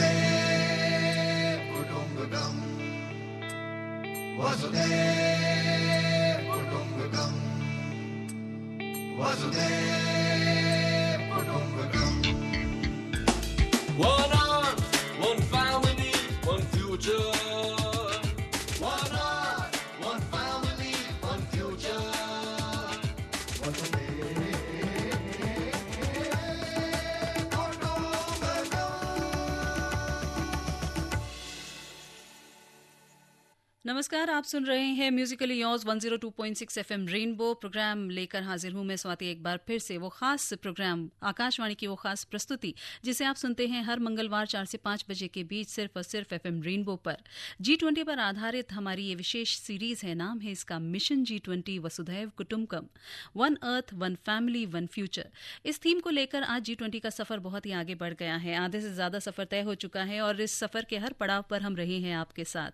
वसुधैव कुटुम्बकम् वसुधैव कुटुम्बकम् वसुधैव कुटुम्बकम् One earth, one family, one future. One earth, one family, one future. वसुधैव नमस्कार, आप सुन रहे हैं musically yours 102.6 FM rainbow. Program लेकर हाजिर हूं मैं स्वाति एक बार फिर से। वो खास प्रोग्राम, आकाशवाणी की वो खास प्रस्तुति जिसे आप सुनते हैं हर मंगलवार 4 से 5 बजे के बीच सिर्फ और सिर्फ एफएम रेनबो पर। G20 पर आधारित हमारी ये विशेष सीरीज है। नाम है इसका मिशन G20 वसुधैव कुटुम्बकम, one earth one family one future. इस थीम को लेकर आज G20 का सफर बहुत ही आगे बढ़ गया है। आधे से ज्यादा सफर तय हो चुका है और इस सफर के हर पड़ाव पर हम रहे हैं आपके साथ।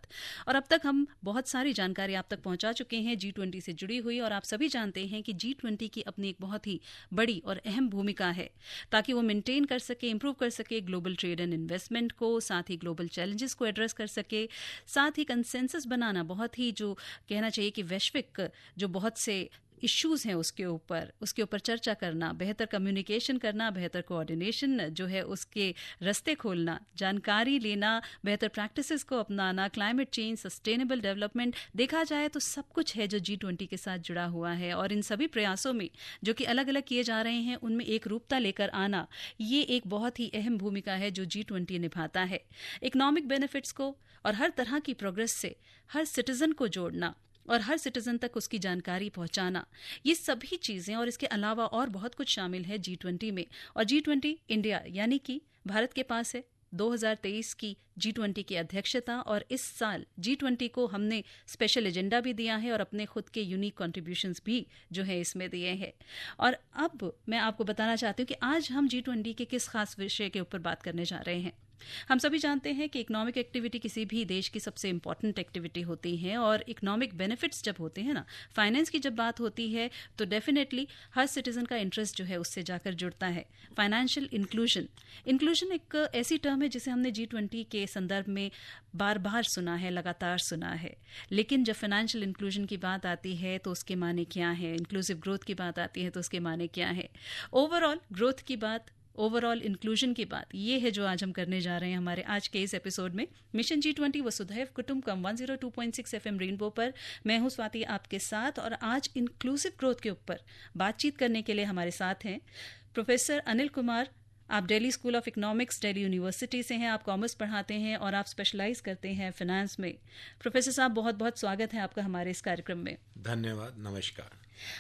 और अब तक हम बहुत सारी जानकारी आप तक पहुंचा चुके हैं G20 से जुड़ी हुई। और आप सभी जानते हैं कि G20 की अपनी एक बहुत ही बड़ी और अहम भूमिका है ताकि वो मेंटेन कर सके, इंप्रूव कर सके ग्लोबल ट्रेड एंड इन्वेस्टमेंट को, साथ ही ग्लोबल चैलेंजेस को एड्रेस कर सके, साथ ही कंसेंसस बनाना, बहुत ही जो कहना चाहिए कि वैश्विक जो बहुत से इश्यूज हैं उसके ऊपर चर्चा करना, बेहतर कम्युनिकेशन करना, बेहतर कोऑर्डिनेशन जो है उसके रास्ते खोलना, जानकारी लेना, बेहतर प्रैक्टिसेस को अपनाना, क्लाइमेट चेंज, सस्टेनेबल डेवलपमेंट, देखा जाए तो सब कुछ है जो G20 के साथ जुड़ा हुआ है। और इन सभी प्रयासों में जो कि अलग अलग किए जा रहे हैं उनमें एक रूपता लेकर आना, ये एक बहुत ही अहम भूमिका है जो G20 निभाता है। इकोनॉमिक बेनिफिट्स को और हर तरह की प्रोग्रेस से हर सिटीजन को जोड़ना और हर सिटीजन तक उसकी जानकारी पहुंचाना, ये सभी चीजें और इसके अलावा और बहुत कुछ शामिल है G20 में। और G20 इंडिया यानी कि भारत के पास है 2023 की G20 की अध्यक्षता। और इस साल G20 को हमने स्पेशल एजेंडा भी दिया है और अपने खुद के यूनिक कंट्रीब्यूशंस भी जो है इसमें दिए हैं। और अब मैं आपको बताना चाहती हूँ कि आज हम G20 के किस खास विषय के ऊपर बात करने जा रहे हैं। हम सभी जानते हैं कि इकोनॉमिक एक्टिविटी किसी भी देश की सबसे इंपॉर्टेंट एक्टिविटी होती है। और इकोनॉमिक बेनिफिट्स जब होते हैं ना, फाइनेंस की जब बात होती है तो डेफिनेटली हर सिटीजन का इंटरेस्ट जो है उससे जाकर जुड़ता है। फाइनेंशियल इंक्लूजन एक ऐसी टर्म है जिसे हमने G20 के संदर्भ में बार बार सुना है, लगातार सुना है। लेकिन जब फाइनेंशियल इंक्लूजन की बात आती है तो उसके माने क्या है, इंक्लूसिव ग्रोथ की बात आती है तो उसके माने क्या है, ओवरऑल ग्रोथ की बात, ओवरऑल इंक्लूजन की बात, ये है जो आज हम करने जा रहे हैं हमारे आज के इस एपिसोड में। मिशन G20 वसुधैव कुटुम्बकम 102.6 एफएम रेनबो पर मैं हूं स्वाति आपके साथ। और आज इंक्लूसिव ग्रोथ के ऊपर बातचीत करने के लिए हमारे साथ हैं प्रोफेसर अनिल कुमार। आप Delhi school of economics, Delhi university से हैं। आप कॉमर्स पढ़ाते हैं और आप स्पेशलाइज करते हैं फाइनेंस में। प्रोफेसर साहब, बहुत बहुत स्वागत है आपका हमारे इस कार्यक्रम में। धन्यवाद, नमस्कार।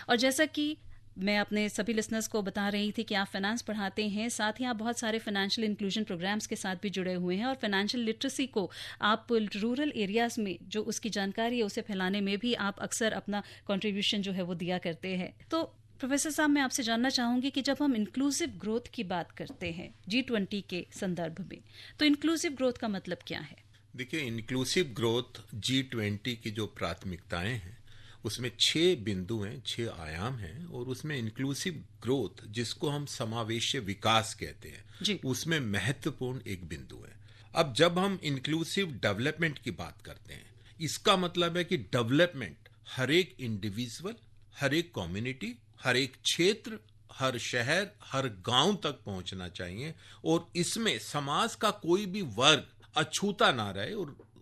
और जैसा कि मैं अपने सभी लिसनर्स को बता रही थी कि आप फाइनेंस पढ़ाते हैं, साथ ही आप बहुत सारे फाइनेंशियल इंक्लूजन प्रोग्राम्स के साथ भी जुड़े हुए हैं। और फाइनेंशियल लिटरेसी को आप रूरल एरियाज में जो उसकी जानकारी है उसे फैलाने में भी आप अक्सर अपना कंट्रीब्यूशन जो है वो दिया करते हैं। तो प्रोफेसर साहब, मैं आपसे जानना चाहूंगी कि जब हम इंक्लूसिव ग्रोथ की बात करते हैं G20 के संदर्भ में, तो इंक्लूसिव ग्रोथ का मतलब क्या है? देखिए, इंक्लूसिव ग्रोथ G20 की जो प्राथमिकताएं हैं उसमें 6 बिंदु हैं, 6 आयाम हैं। और उसमें इंक्लूसिव ग्रोथ, जिसको हम समावेशी विकास कहते हैं, उसमें महत्वपूर्ण एक बिंदु है। अब जब हम इंक्लूसिव डेवलपमेंट की बात करते हैं, इसका मतलब है कि डेवलपमेंट हर एक इंडिविजुअल, हर एक कम्युनिटी, हर एक क्षेत्र, हर शहर, हर गांव तक पहुंचना चाहिए। और इसमें समाज का कोई भी वर्ग अछूता ना रहे।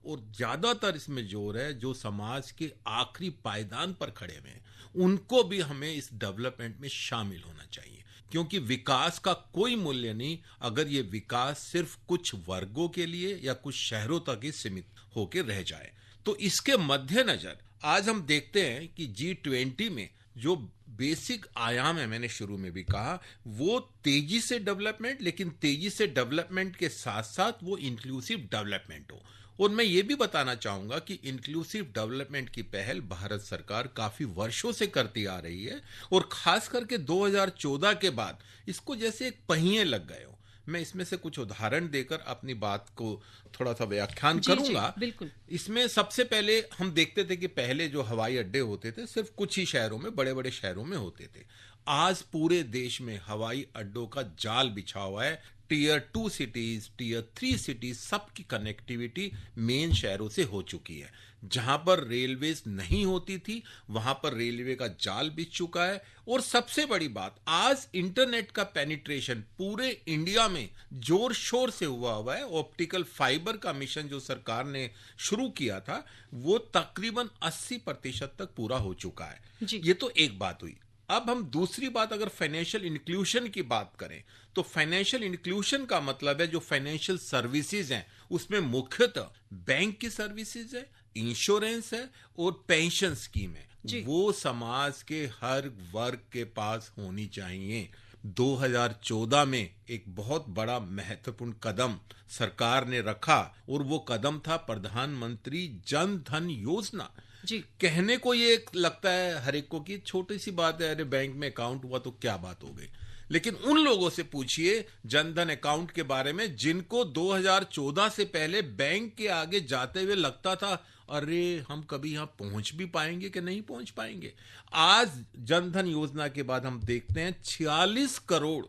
और ज्यादातर इसमें जोर है जो समाज के आखिरी पायदान पर खड़े हुए हैं, उनको भी हमें इस डेवलपमेंट में शामिल होना चाहिए। क्योंकि विकास का कोई मूल्य नहीं अगर ये विकास सिर्फ कुछ वर्गों के लिए या कुछ शहरों तक ही सीमित होकर रह जाए। तो इसके मद्देनजर आज हम देखते हैं कि G20 में जो बेसिक आयाम है, मैंने शुरू में भी कहा, वो तेजी से डेवलपमेंट, लेकिन तेजी से डेवलपमेंट के साथ साथ वो इंक्लूसिव डेवलपमेंट हो। और मैं ये भी बताना चाहूंगा कि इंक्लूसिव डेवलपमेंट की पहल भारत सरकार काफी वर्षों से करती आ रही है। और खास करके 2014 के बाद इसको जैसे एक पहिए लग गए हो। मैं इसमें से कुछ उदाहरण देकर अपनी बात को थोड़ा सा व्याख्यान करूंगा। बिल्कुल। इसमें सबसे पहले हम देखते थे कि पहले जो हवाई अड्डे होते थे सिर्फ कुछ ही शहरों में, बड़े बड़े शहरों में होते थे। आज पूरे देश में हवाई अड्डों का जाल बिछा हुआ है। टीयर 2 सिटीज, टीयर 3 सिटीज, सबकी कनेक्टिविटी मेन शहरों से हो चुकी है। जहां पर रेलवेज नहीं होती थी वहां पर रेलवे का जाल बिछ चुका है। और सबसे बड़ी बात, आज इंटरनेट का पेनिट्रेशन पूरे इंडिया में जोर शोर से हुआ है। ऑप्टिकल फाइबर का मिशन जो सरकार ने शुरू किया था वो तकरीबन 80% तक पूरा हो चुका है। जी। ये तो एक बात हुई। अब हम दूसरी बात, अगर फाइनेंशियल इंक्लूजन की बात करें तो फाइनेंशियल इंक्लूजन का मतलब है जो फाइनेंशियल सर्विसेज हैं उसमें मुख्यतः बैंक की सर्विसेज है, इंश्योरेंस है और पेंशन स्कीम है। वो समाज के हर वर्ग के पास होनी चाहिए। 2014 में एक बहुत बड़ा महत्वपूर्ण कदम सरकार ने रखा और वो कदम था प्रधानमंत्री जन धन योजना। जी। कहने को ये लगता है हर एक को कि छोटी सी बात है, अरे बैंक में अकाउंट हुआ तो क्या बात हो गई। लेकिन उन लोगों से पूछिए जनधन अकाउंट के बारे में जिनको 2014 से पहले बैंक के आगे जाते हुए लगता था अरे हम कभी यहां पहुंच भी पाएंगे कि नहीं पहुंच पाएंगे। आज जनधन योजना के बाद हम देखते हैं 46 करोड़,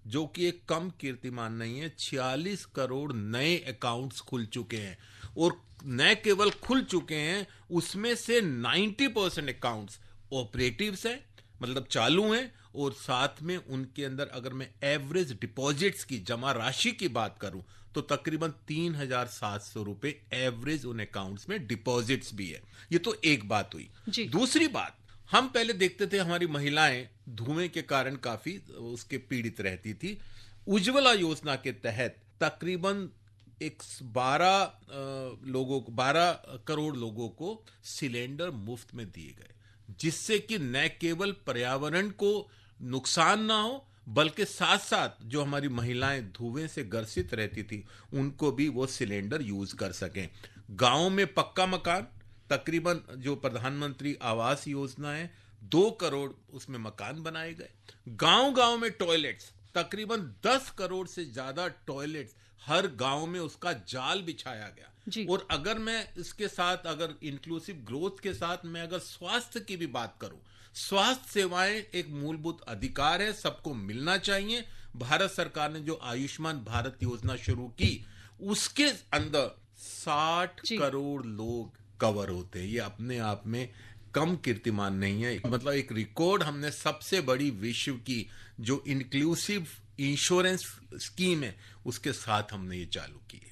जो कि एक कम कीर्तिमान नहीं है, 46 करोड़ नए अकाउंट्स खुल चुके हैं। और न केवल खुल चुके हैं, उसमें से 90% अकाउंट्स ऑपरेटिव्स हैं, मतलब चालू हैं। और साथ में उनके अंदर अगर मैं एवरेज डिपॉजिट्स की, जमा राशि की बात करूं तो तकरीबन 3,700 रुपए एवरेज उन अकाउंट्स में डिपॉजिट्स भी है। ये तो एक बात हुई। दूसरी बात, हम पहले देखते थे हमारी महिलाएं धुएं के कारण काफी उसके पीड़ित रहती थी। उज्ज्वला योजना के तहत तकरीबन 12 करोड़ लोगों को सिलेंडर मुफ्त में दिए गए, जिससे कि न केवल पर्यावरण को नुकसान ना हो बल्कि साथ साथ जो हमारी महिलाएं धुएं से ग्रसित रहती थी उनको भी वो सिलेंडर यूज कर सकें। गांव में पक्का मकान, तकरीबन जो प्रधानमंत्री आवास योजना है 2 करोड़ उसमें मकान बनाए गए। गांव गांव में टॉयलेट्स, तकरीबन 10 करोड़ से ज्यादा टॉयलेट्स हर गांव में उसका जाल बिछाया गया। और अगर मैं इसके साथ, अगर इंक्लूसिव ग्रोथ के साथ मैं अगर स्वास्थ्य की भी बात करूं, स्वास्थ्य सेवाएं एक मूलभूत अधिकार है, सबको मिलना चाहिए। भारत सरकार ने जो आयुष्मान भारत योजना शुरू की उसके अंदर 60 करोड़ लोग कवर होते हैं। ये अपने आप में कम कीर्तिमान नहीं है, मतलब एक रिकॉर्ड हमने सबसे बड़ी विश्व की जो इंक्लूसिव इंश्योरेंस स्कीम है उसके साथ हमने ये चालू की है।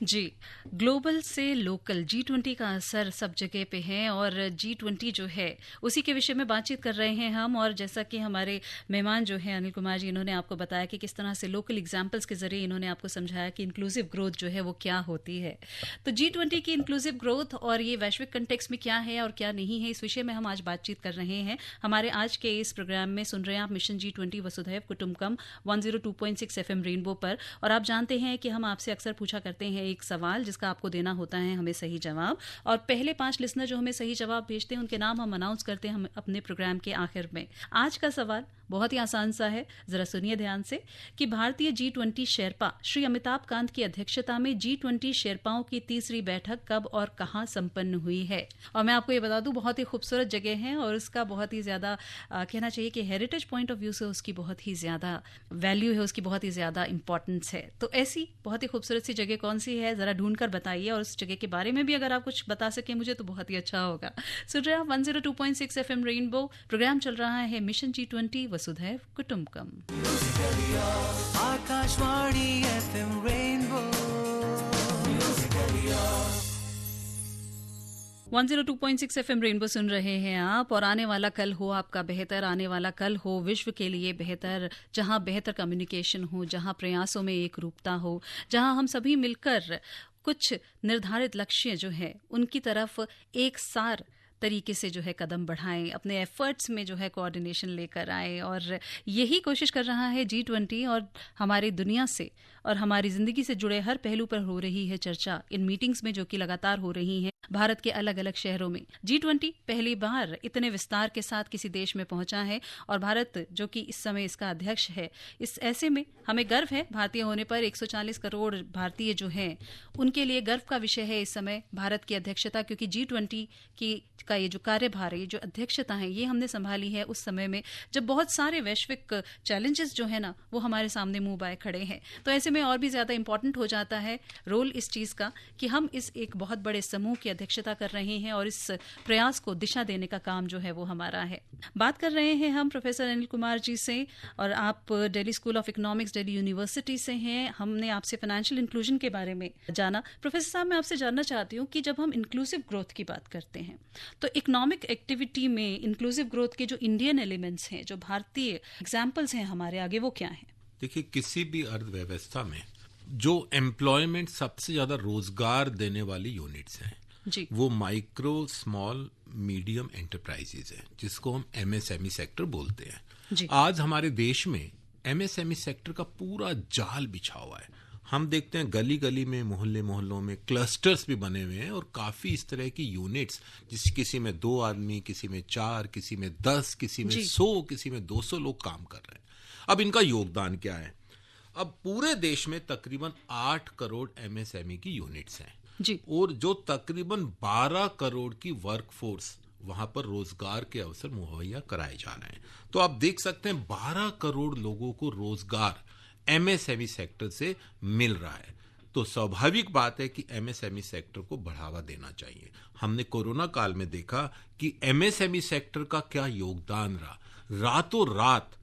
जी, ग्लोबल से लोकल G20 का असर सब जगह पे है और G20 जो है उसी के विषय में बातचीत कर रहे हैं हम। और जैसा कि हमारे मेहमान जो हैं अनिल कुमार जी, इन्होंने आपको बताया कि किस तरह से लोकल एग्जाम्पल्स के जरिए इन्होंने आपको समझाया कि इंक्लूसिव ग्रोथ जो है वो क्या होती है। तो G20 की इंक्लूसिव ग्रोथ और ये वैश्विक कंटेक्स्ट में क्या है और क्या नहीं है, इस विषय में हम आज बातचीत कर रहे हैं। हमारे आज के इस प्रोग्राम में सुन रहे हैं आप मिशन G20 वसुधैव कुटुंबकम 102.6 FM रेनबो पर। और आप जानते हैं कि हम आपसे अक्सर पूछा करते हैं एक सवाल जिसका आपको देना होता है हमें सही जवाब। और पहले 5 लिसनर जो हमें सही जवाब भेजते हैं उनके नाम हम अनाउंस करते हैं हम अपने प्रोग्राम के आखिर में। आज का सवाल बहुत ही आसान सा है, जरा सुनिए ध्यान से कि भारतीय G20 शेरपा श्री अमिताभ कांत की अध्यक्षता में G20 शेरपाओं की तीसरी बैठक कब और कहां संपन्न हुई है। और मैं आपको ये बता दूं, बहुत ही खूबसूरत जगह है और उसका बहुत ही ज्यादा कहना चाहिए कि हेरिटेज पॉइंट ऑफ व्यू से उसकी बहुत ही ज्यादा वैल्यू है, उसकी बहुत ही ज्यादा इंपॉर्टेंस है। तो ऐसी बहुत ही खूबसूरत सी जगह कौन सी है, जरा ढूंढ कर बताइए। और उस जगह के बारे में भी अगर आप कुछ बता सके मुझे तो बहुत ही अच्छा होगा। सुन रहे हैं 102.6 FM रेनबो, प्रोग्राम चल रहा है मिशन G20 वसुधैव कुटुंबकम। Akashvani FM rainbow 102.6 FM rainbow सुन रहे हैं आप। और आने वाला कल हो आपका बेहतर, आने वाला कल हो विश्व के लिए बेहतर, जहां बेहतर कम्युनिकेशन हो, जहां प्रयासों में एक रूपता हो, जहां हम सभी मिलकर कुछ निर्धारित लक्ष्य जो है उनकी तरफ एक सार तरीके से जो है कदम बढ़ाएं, अपने एफर्ट्स में जो है कोऑर्डिनेशन लेकर आए। और यही कोशिश कर रहा है G20 और हमारी दुनिया से और हमारी ज़िंदगी से जुड़े हर पहलू पर हो रही है चर्चा इन मीटिंग्स में जो कि लगातार हो रही हैं भारत के अलग अलग शहरों में। G20 पहली बार इतने विस्तार के साथ किसी देश में पहुंचा है और भारत जो कि इस समय इसका अध्यक्ष है, इस ऐसे में हमें गर्व है भारतीय होने पर। 140 करोड़ भारतीय जो हैं उनके लिए गर्व का विषय है इस समय भारत की अध्यक्षता, क्योंकि G20 की का ये जो कार्यभार है, ये जो अध्यक्षता है, ये हमने संभाली है उस समय में जब बहुत सारे वैश्विक चैलेंजेस जो है ना वो हमारे सामने मुंह बाए खड़े हैं। तो ऐसे में और भी ज़्यादा इम्पोर्टेंट हो जाता है रोल इस चीज़ का कि हम इस एक बहुत बड़े समूह की अध्यक्षता कर रहे हैं और इस प्रयास को दिशा देने का काम जो है वो हमारा है। बात कर रहे हैं हम प्रोफेसर अनिल कुमार जी से, और आप Delhi school of economics Delhi university से हैं। हमने आपसे फाइनेंशियल इंक्लूजन के बारे में जाना। प्रोफेसर साहब, मैं आपसे जानना चाहती हूँ कि जब हम इंक्लूसिव ग्रोथ की बात करते हैं तो इकोनॉमिक एक्टिविटी में इंक्लूसिव ग्रोथ के जो इंडियन एलिमेंट्स हैं, जो भारतीय एग्जाम्पल्स हैं हमारे आगे, वो क्या हैं? देखिए, किसी भी अर्थव्यवस्था में जो एम्प्लॉयमेंट सबसे ज्यादा रोजगार देने वाली यूनिट्स हैं जी, वो माइक्रो स्मॉल मीडियम एंटरप्राइजेज हैं, जिसको हम एमएसएमई सेक्टर बोलते हैं। जी। आज हमारे देश में एमएसएमई सेक्टर का पूरा जाल बिछा हुआ है। हम देखते हैं गली गली में, मोहल्ले मोहल्लों में क्लस्टर्स भी बने हुए हैं और काफी इस तरह की यूनिट्स, जिस किसी में 2 आदमी, किसी में 4, किसी में 10, किसी में जी। 100, किसी में 200 लोग काम कर रहे हैं। अब इनका योगदान क्या है? अब पूरे देश में तकरीबन 8 करोड़ एमएसएमई की यूनिट्स हैं जी, और जो तकरीबन 12 करोड़ की वर्कफोर्स, वहां पर रोजगार के अवसर मुहैया कराए जा रहे हैं। तो आप देख सकते हैं 12 करोड़ लोगों को रोजगार एमएसएमई सेक्टर से मिल रहा है। तो स्वाभाविक बात है कि एमएसएमई सेक्टर को बढ़ावा देना चाहिए। हमने कोरोना काल में देखा कि एमएसएमई सेक्टर का क्या योगदान रहा। रातों रात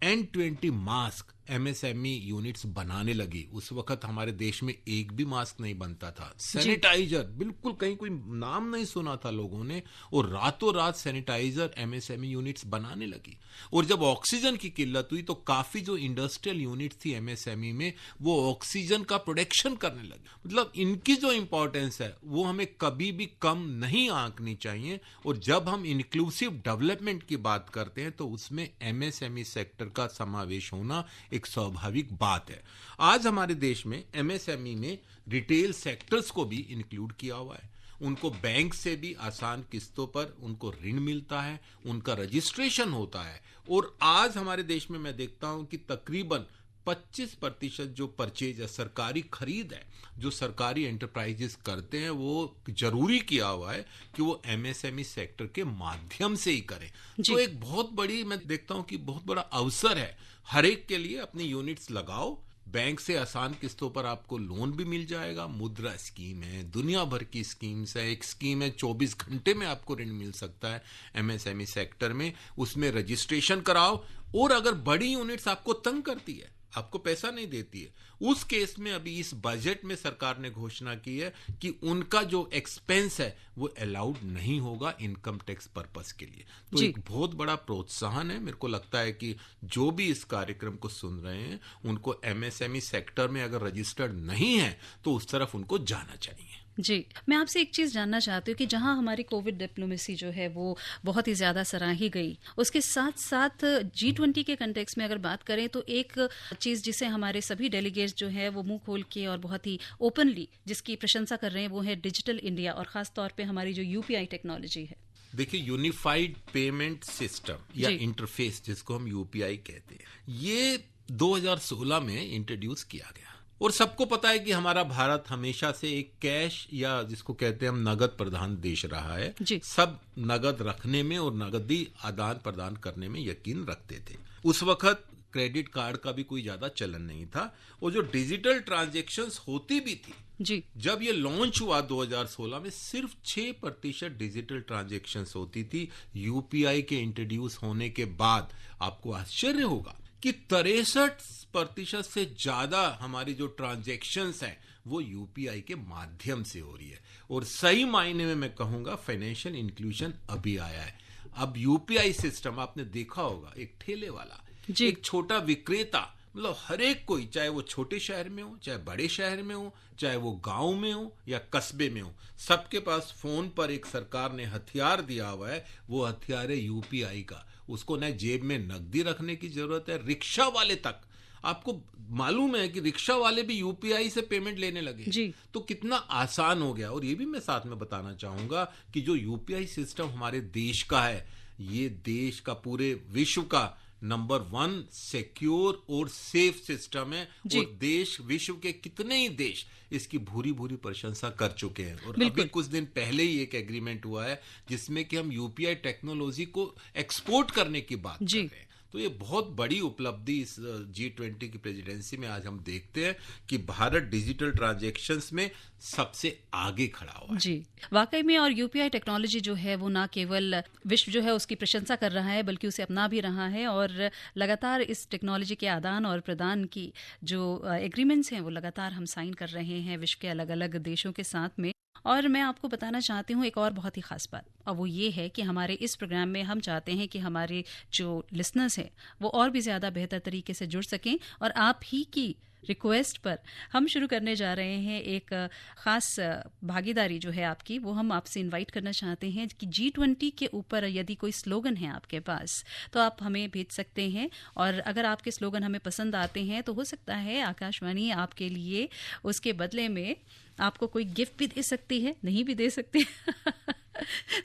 N20 मास्क एमएसएमई यूनिट्स बनाने लगी। उस वक्त हमारे देश में एक भी मास्क नहीं बनता था। सैनिटाइजर बिल्कुल कहीं कोई नाम नहीं सुना था लोगों ने, और रातों रात सैनिटाइजर एमएसएमई यूनिट्स बनाने लगी। और जब ऑक्सीजन की किल्लत हुई तो काफी जो इंडस्ट्रियल यूनिट्स थी एमएसएमई में, वो ऑक्सीजन का प्रोडक्शन करने लगी। मतलब इनकी जो इंपॉर्टेंस है वो हमें कभी भी कम नहीं आंकनी चाहिए। और जब हम इंक्लूसिव डेवलपमेंट की बात करते हैं तो उसमें एमएसएमई सेक्टर का समावेश होना एक स्वाभाविक बात है। आज हमारे देश में एमएसएमई में रिटेल सेक्टर्स को भी इंक्लूड किया हुआ है। उनको बैंक से भी आसान किस्तों पर उनको ऋण मिलता है, उनका रजिस्ट्रेशन होता है। और आज हमारे देश में मैं देखता हूं कि तकरीबन 25% जो परचेज है, सरकारी खरीद है, जो सरकारी एंटरप्राइजेस करते हैं, वो जरूरी किया हुआ है कि वो एमएसएमई सेक्टर के माध्यम से ही करें। तो एक बहुत बड़ी, मैं देखता हूं कि बहुत बड़ा अवसर है हर एक के लिए। अपनी यूनिट्स लगाओ, बैंक से आसान किस्तों पर आपको लोन भी मिल जाएगा। मुद्रा स्कीम है, दुनिया भर की स्कीम्स है। एक स्कीम है 24 घंटे में आपको ऋण मिल सकता है एमएसएमई सेक्टर में, उसमें रजिस्ट्रेशन कराओ। और अगर बड़ी यूनिट्स आपको तंग करती है, आपको पैसा नहीं देती है, उस केस में अभी इस बजट में सरकार ने घोषणा की है कि उनका जो एक्सपेंस है वो अलाउड नहीं होगा इनकम टैक्स पर्पस के लिए। तो एक बहुत बड़ा प्रोत्साहन है। मेरे को लगता है कि जो भी इस कार्यक्रम को सुन रहे हैं उनको एमएसएमई सेक्टर में अगर रजिस्टर्ड नहीं है तो उस तरफ उनको जाना चाहिए। जी, मैं आपसे एक चीज़ जानना चाहती हूँ कि जहाँ हमारी कोविड डिप्लोमेसी जो है वो बहुत ही ज़्यादा सराही गई, उसके साथ साथ G20 के कंटेक्स्ट में अगर बात करें तो एक चीज़ जिसे हमारे सभी डेलीगेट्स जो है वो मुंह खोल के और बहुत ही ओपनली जिसकी प्रशंसा कर रहे हैं वो है डिजिटल इंडिया, और ख़ास तौर पे हमारी जो यूपीआई टेक्नोलॉजी है। देखिए, यूनिफाइड पेमेंट सिस्टम या इंटरफेस जिसको हम यूपीआई कहते हैं, ये 2016 में इंट्रोड्यूस किया गया। और सबको पता है कि हमारा भारत हमेशा से एक कैश या जिसको कहते हैं हम नगद प्रधान देश रहा है। सब नगद रखने में और नगदी आदान प्रदान करने में यकीन रखते थे। उस वक्त क्रेडिट कार्ड का भी कोई ज्यादा चलन नहीं था, और जो डिजिटल ट्रांजैक्शंस होती भी थी जी, जब ये लॉन्च हुआ 2016 में, सिर्फ 6% डिजिटल ट्रांजैक्शंस होती थी। यूपीआई के इंट्रोड्यूस होने के बाद आपको आश्चर्य होगा कि 63% से ज्यादा हमारी जो ट्रांजैक्शंस हैं वो यूपीआई के माध्यम से हो रही है। और सही मायने में मैं कहूंगा फाइनेंशियल इंक्लूजन अभी आया है। अब यूपीआई सिस्टम आपने देखा होगा, एक ठेले वाला, एक छोटा विक्रेता, मतलब हर एक कोई, चाहे वो छोटे शहर में हो, चाहे बड़े शहर में हो, चाहे वो गांव में हो या कस्बे में हो, सबके पास फोन पर एक सरकार ने हथियार दिया हुआ है। वो हथियार है यूपीआई का। उसको न जेब में नकदी रखने की जरूरत है। रिक्शा वाले तक, आपको मालूम है कि रिक्शा वाले भी यूपीआई से पेमेंट लेने लगे जी। तो कितना आसान हो गया। और ये भी मैं साथ में बताना चाहूंगा कि जो यूपीआई सिस्टम हमारे देश का है, ये देश का, पूरे विश्व का नंबर 1 सिक्योर और सेफ सिस्टम है जी। और देश, विश्व के कितने ही देश इसकी भूरी भूरी प्रशंसा कर चुके हैं। और बिल्कुल। अभी कुछ दिन पहले ही एक एग्रीमेंट हुआ है जिसमें कि हम यूपीआई टेक्नोलॉजी को एक्सपोर्ट करने की बात जी। कर रहे हैं। तो ये बहुत बड़ी उपलब्धि इस G20 की प्रेसिडेंसी में आज हम देखते हैं कि भारत डिजिटल ट्रांजैक्शंस में सबसे आगे खड़ा हुआ है। जी, वाकई में। और यूपीआई टेक्नोलॉजी जो है वो ना केवल विश्व जो है उसकी प्रशंसा कर रहा है बल्कि उसे अपना भी रहा है, और लगातार इस टेक्नोलॉजी के आदान और प्रदान की जो एग्रीमेंट्स हैं वो लगातार हम साइन कर रहे हैं विश्व के अलग अलग देशों के साथ में। और मैं आपको बताना चाहती हूँ एक और बहुत ही खास बात, और वो ये है कि हमारे इस प्रोग्राम में हम चाहते हैं कि हमारे जो लिसनर्स हैं वो और भी ज़्यादा बेहतर तरीके से जुड़ सकें, और आप ही की रिक्वेस्ट पर हम शुरू करने जा रहे हैं एक ख़ास भागीदारी जो है आपकी, वो हम आपसे इनवाइट करना चाहते हैं कि G20 के ऊपर यदि कोई स्लोगन है आपके पास तो आप हमें भेज सकते हैं, और अगर आपके स्लोगन हमें पसंद आते हैं तो हो सकता है आकाशवाणी आपके लिए उसके बदले में आपको कोई गिफ्ट भी दे सकती है, नहीं भी दे सकती।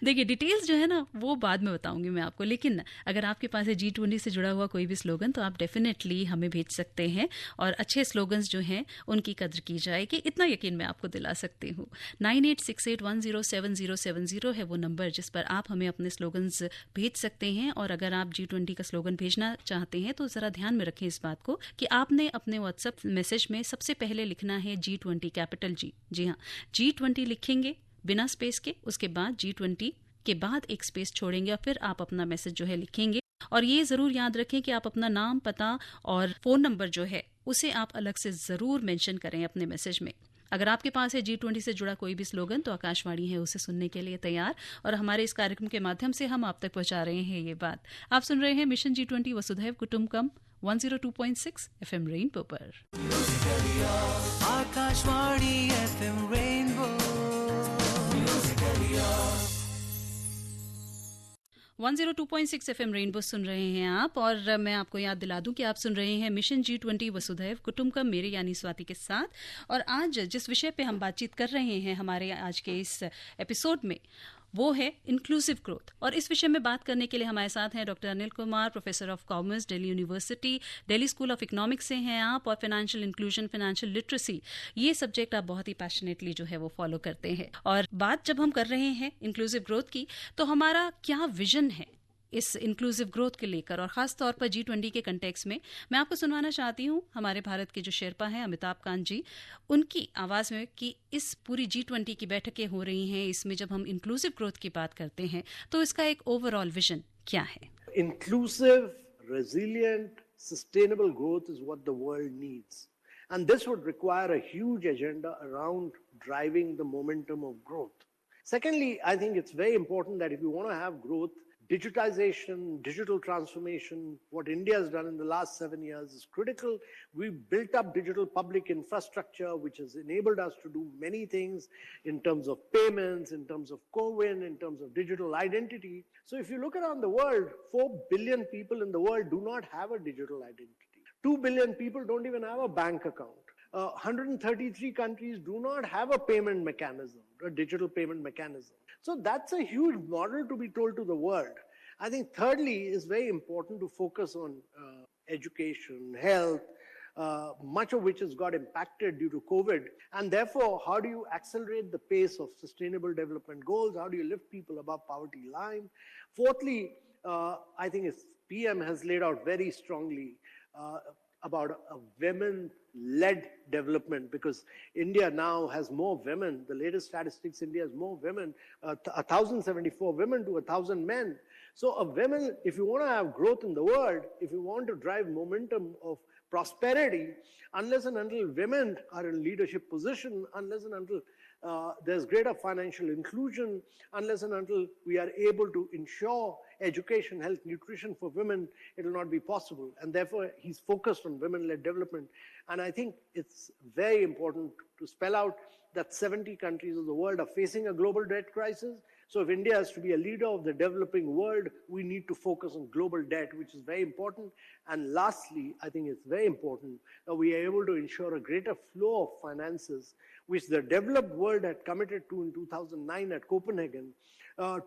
देखिए डिटेल्स जो है ना वो बाद में बताऊंगी मैं आपको, लेकिन अगर आपके पास है G20 से जुड़ा हुआ कोई भी स्लोगन तो आप डेफिनेटली हमें भेज सकते हैं, और अच्छे स्लोगन्स जो हैं उनकी कद्र की जाएगी, इतना यकीन मैं आपको दिला सकती हूँ। 9868107070 है वो नंबर जिस पर आप हमें अपने स्लोगन्स भेज सकते हैं। और अगर आप G20 का स्लोगन भेजना चाहते हैं तो ज़रा ध्यान में रखें इस बात को कि आपने अपने व्हाट्सएप मैसेज में सबसे पहले लिखना है G20 कैपिटल G। जी हाँ, G20 लिखेंगे बिना स्पेस के, उसके बाद G20 के बाद एक स्पेस छोड़ेंगे और फिर आप अपना मैसेज जो है लिखेंगे। और ये ज़रूर याद रखें कि आप अपना नाम, पता और फ़ोन नंबर जो है उसे आप अलग से ज़रूर मेंशन करें अपने मैसेज में। अगर आपके पास है G20 से जुड़ा कोई भी स्लोगन तो आकाशवाणी है उसे सुनने के लिए तैयार, और हमारे इस कार्यक्रम के माध्यम से हम आप तक पहुंचा रहे हैं ये बात। आप सुन रहे हैं मिशन G20 वसुधैव कुटुंबकम 102.6 FM रेनबो पर। Akashvani FM rainbow 102.6 FM rainbow सुन रहे हैं आप, और मैं आपको याद दिला दूं कि आप सुन रहे हैं मिशन G20 वसुधैव कुटुंबकम मेरे यानी स्वाति के साथ। और आज जिस विषय पे हम बातचीत कर रहे हैं हमारे आज के इस एपिसोड में वो है इंक्लूसिव ग्रोथ, और इस विषय में बात करने के लिए हमारे साथ हैं doctor Anil Kumar, professor of commerce, Delhi university, Delhi school of economics से हैं आप, और फाइनेंशियल इंक्लूजन, फाइनेंशियल लिटरेसी, ये सब्जेक्ट आप बहुत ही पैशनेटली जो है वो फॉलो करते हैं। और बात जब हम कर रहे हैं इंक्लूसिव ग्रोथ की तो हमारा क्या विजन है इस इंक्लूसिव ग्रोथ के लेकर, और ख़ास तौर पर G20 के कंटेक्स में मैं आपको सुनवाना चाहती हूँ हमारे भारत के जो शेरपा हैं अमिताभ कांत जी, उनकी आवाज़ में कि इस पूरी G20 की बैठकें हो रही हैं, इसमें जब हम इंक्लूसिव ग्रोथ की बात करते हैं तो इसका एक ओवरऑल विजन क्या है। Inclusive, resilient, sustainable growth is what the world needs. And this would require a huge agenda around driving the momentum of growth. Secondly, I think it's very important that if you want to have growth, digitization, digital transformation, what India has done in the last 7 years is critical. We've built up digital public infrastructure, which has enabled us to do many things in terms of payments, in terms of CoWIN, in terms of digital identity. So if you look around the world, 4 billion people in the world do not have a digital identity. 2 billion people don't even have a bank account. 133 countries do not have a payment mechanism, a digital payment mechanism. So that's a huge model to be told to the world. I think thirdly is very important to focus on education, health, much of which has got impacted due to COVID. And therefore, how do you accelerate the pace of sustainable development goals? How do you lift people above poverty line? Fourthly, I think PM has laid out very strongly about a women-led development, because India now has more women. The latest statistics, India has more women, 1,074 women to 1,000 men. So a women, if you want to have growth in the world, if you want to drive momentum of prosperity, unless and until women are in leadership position, unless and until there's greater financial inclusion, unless and until we are able to ensure education, health, nutrition for women, it will not be possible. And therefore, he's focused on women-led development. And I think it's very important to spell out that 70 countries of the world are facing a global debt crisis. So if India is to be a leader of the developing world, we need to focus on global debt, which is very important. And lastly, I think it's very important that we are able to ensure a greater flow of finances, which the developed world had committed to in 2009 at Copenhagen,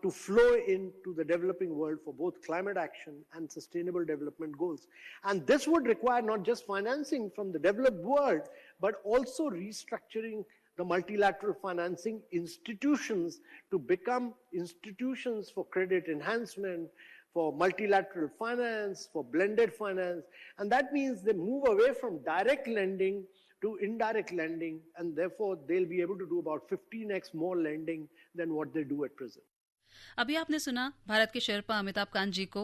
to flow into the developing world for both climate action and sustainable development goals. And this would require not just financing from the developed world, but also restructuring the multilateral financing institutions to become institutions for credit enhancement, for multilateral finance, for blended finance. And that means they move away from direct lending to indirect lending, and therefore they'll be able to do about 15x more lending than what they do at present. अभी आपने सुना भारत के शेरपा अमिताभ कांत जी को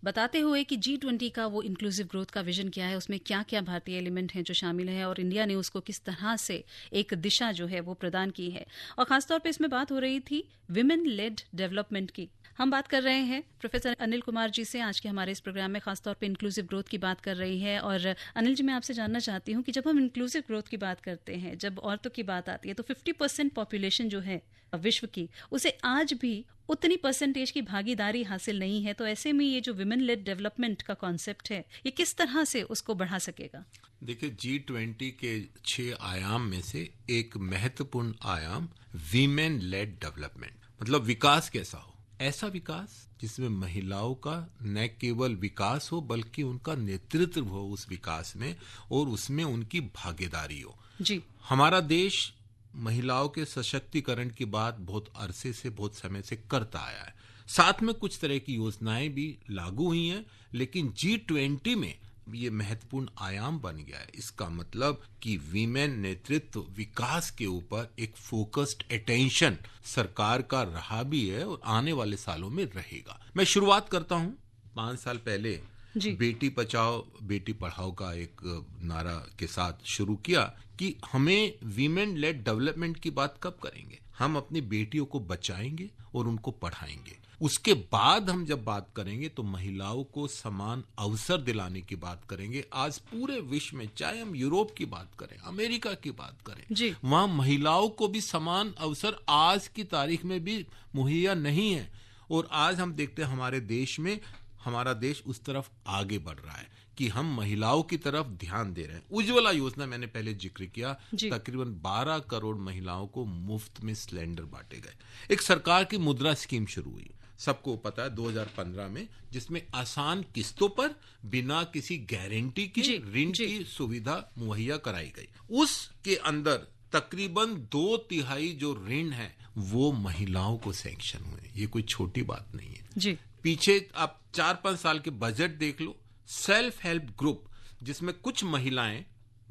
बताते हुए कि G20 का वो इंक्लूसिव ग्रोथ का विजन क्या है, उसमें क्या क्या भारतीय एलिमेंट हैं जो शामिल हैं और इंडिया ने उसको किस तरह से एक दिशा जो है वो प्रदान की है। और खासतौर पे इसमें बात हो रही थी विमेन लेड डेवलपमेंट की। हम बात कर रहे हैं प्रोफेसर अनिल कुमार जी से आज के हमारे इस प्रोग्राम में, खासतौर पे इंक्लूसिव ग्रोथ की बात कर रही है। और अनिल जी, मैं आपसे जानना चाहती हूँ कि जब हम इंक्लूसिव ग्रोथ की बात करते हैं, जब औरतों की बात आती है, तो 50% पॉपुलेशन जो है विश्व की, उसे आज भी उतनी परसेंटेज की भागीदारी हासिल नहीं है। तो ऐसे में ये जो विमेन लेड डेवलपमेंट का कॉन्सेप्ट है, ये किस तरह से उसको बढ़ा सकेगा? देखिए, G20 के 6 आयाम में से एक महत्वपूर्ण आयाम वीमेन लेड डेवलपमेंट, मतलब विकास कैसा हो, ऐसा विकास जिसमें महिलाओं का न केवल विकास हो बल्कि उनका नेतृत्व हो उस विकास में और उसमें उनकी भागीदारी हो। जी, हमारा देश महिलाओं के सशक्तिकरण की बात बहुत अरसे से, बहुत समय से करता आया है। साथ में कुछ तरह की योजनाएं भी लागू हुई हैं, लेकिन G20 में ये महत्वपूर्ण आयाम बन गया है। इसका मतलब कि वीमेन नेतृत्व विकास के ऊपर एक फोकस्ड अटेंशन सरकार का रहा भी है और आने वाले सालों में रहेगा। मैं शुरुआत करता हूं। 5 साल पहले बेटी बचाओ बेटी पढ़ाओ का एक नारा के साथ शुरू किया कि हमें वीमेन लेड डेवलपमेंट की बात कब करेंगे, हम अपनी बेटियों को बचाएंगे और उनको पढ़ाएंगे। उसके बाद हम जब बात करेंगे तो महिलाओं को समान अवसर दिलाने की बात करेंगे। आज पूरे विश्व में, चाहे हम यूरोप की बात करें, अमेरिका की बात करें, वहां महिलाओं को भी समान अवसर आज की तारीख में भी मुहैया नहीं है। और आज हम देखते हैं हमारे देश में, हमारा देश उस तरफ आगे बढ़ रहा है कि हम महिलाओं की तरफ ध्यान दे रहे हैं। उज्ज्वला योजना मैंने पहले जिक्र किया, तकरीबन 12 करोड़ महिलाओं को मुफ्त में सिलेंडर बांटे गए। एक सरकार की मुद्रा स्कीम शुरू हुई, सबको पता है, 2015 में, जिसमें आसान किस्तों पर बिना किसी गारंटी के ऋण की सुविधा मुहैया कराई गई। उसके अंदर तकरीबन 2/3 जो ऋण है वो महिलाओं को सैंक्शन हुए। ये कोई छोटी बात नहीं है। पीछे आप 4-5 साल के बजट देख लो, सेल्फ हेल्प ग्रुप जिसमें कुछ महिलाएं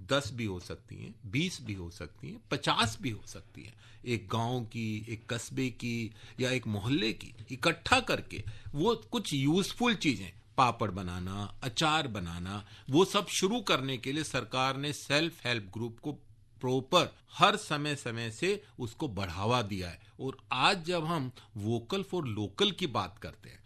10 भी हो सकती हैं, 20 भी हो सकती हैं, 50 भी हो सकती हैं, एक गांव की, एक कस्बे की या एक मोहल्ले की, इकट्ठा करके वो कुछ यूजफुल चीजें, पापड़ बनाना, अचार बनाना, वो सब शुरू करने के लिए सरकार ने सेल्फ हेल्प ग्रुप को प्रॉपर हर समय से उसको बढ़ावा दिया है। और आज जब हम वोकल फॉर लोकल की बात करते हैं,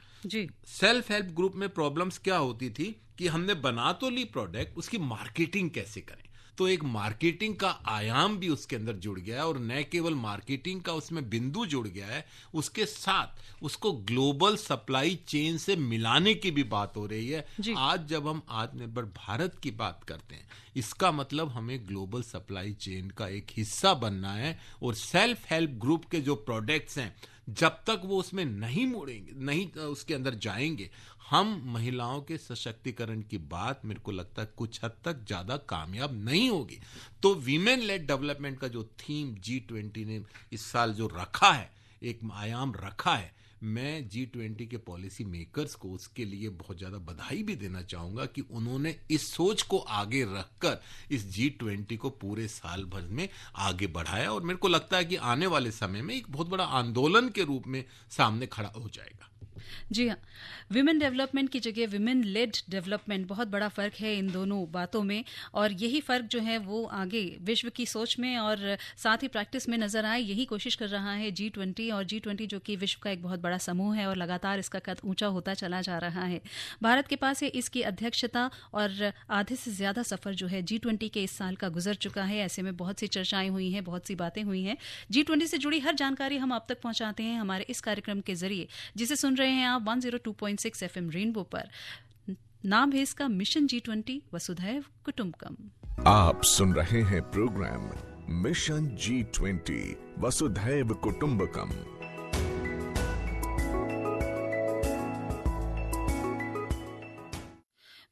सेल्फ हेल्प ग्रुप में प्रॉब्लम्स क्या होती थी कि हमने बना तो ली प्रोडक्ट, उसकी मार्केटिंग कैसे करें। तो एक मार्केटिंग का आयाम भी उसके अंदर जुड़ गया है और न केवल मार्केटिंग का उसमें बिंदु जुड़ गया है, उसके साथ उसको ग्लोबल सप्लाई चेन से मिलाने की भी बात हो रही है। आज जब हम आत्मनिर्भर भारत की बात करते हैं, इसका मतलब हमें ग्लोबल सप्लाई चेन का एक हिस्सा बनना है। और सेल्फ हेल्प ग्रुप के जो प्रोडक्ट्स हैं, जब तक वो उसमें नहीं मुड़ेंगे, नहीं उसके अंदर जाएंगे, हम महिलाओं के सशक्तिकरण की बात, मेरे को लगता है, कुछ हद तक ज्यादा कामयाब नहीं होगी। तो वीमेन लेड डेवलपमेंट का जो थीम G20 ने इस साल जो रखा है, एक आयाम रखा है, मैं G20 के पॉलिसी मेकर्स को उसके लिए बहुत ज्यादा बधाई भी देना चाहूंगा कि उन्होंने इस सोच को आगे रखकर इस G20 को पूरे साल भर में आगे बढ़ाया। और मेरे को लगता है कि आने वाले समय में एक बहुत बड़ा आंदोलन के रूप में सामने खड़ा हो जाएगा। जी हाँ, विमेन डेवलपमेंट की जगह विमेन लेड डेवलपमेंट, बहुत बड़ा फ़र्क है इन दोनों बातों में। और यही फ़र्क जो है वो आगे विश्व की सोच में और साथ ही प्रैक्टिस में नज़र आए, यही कोशिश कर रहा है G20। और G20 जो कि विश्व का एक बहुत बड़ा समूह है और लगातार इसका कद ऊंचा होता चला जा रहा है। भारत के पास है इसकी अध्यक्षता और आधे से ज़्यादा सफ़र जो है G20 के इस साल का गुजर चुका है। ऐसे में बहुत सी चर्चाएं हुई हैं, बहुत सी बातें हुई हैं। G20 से जुड़ी हर जानकारी हम आप तक पहुंचाते हैं हमारे इस कार्यक्रम के जरिए, जिसे सुन रहे हैं आप 102.6 FM रेनबो पर। नाम है इसका मिशन G20 वसुधैव कुटुंबकम। आप सुन रहे हैं प्रोग्राम मिशन G20 वसुधैव कुटुंबकम।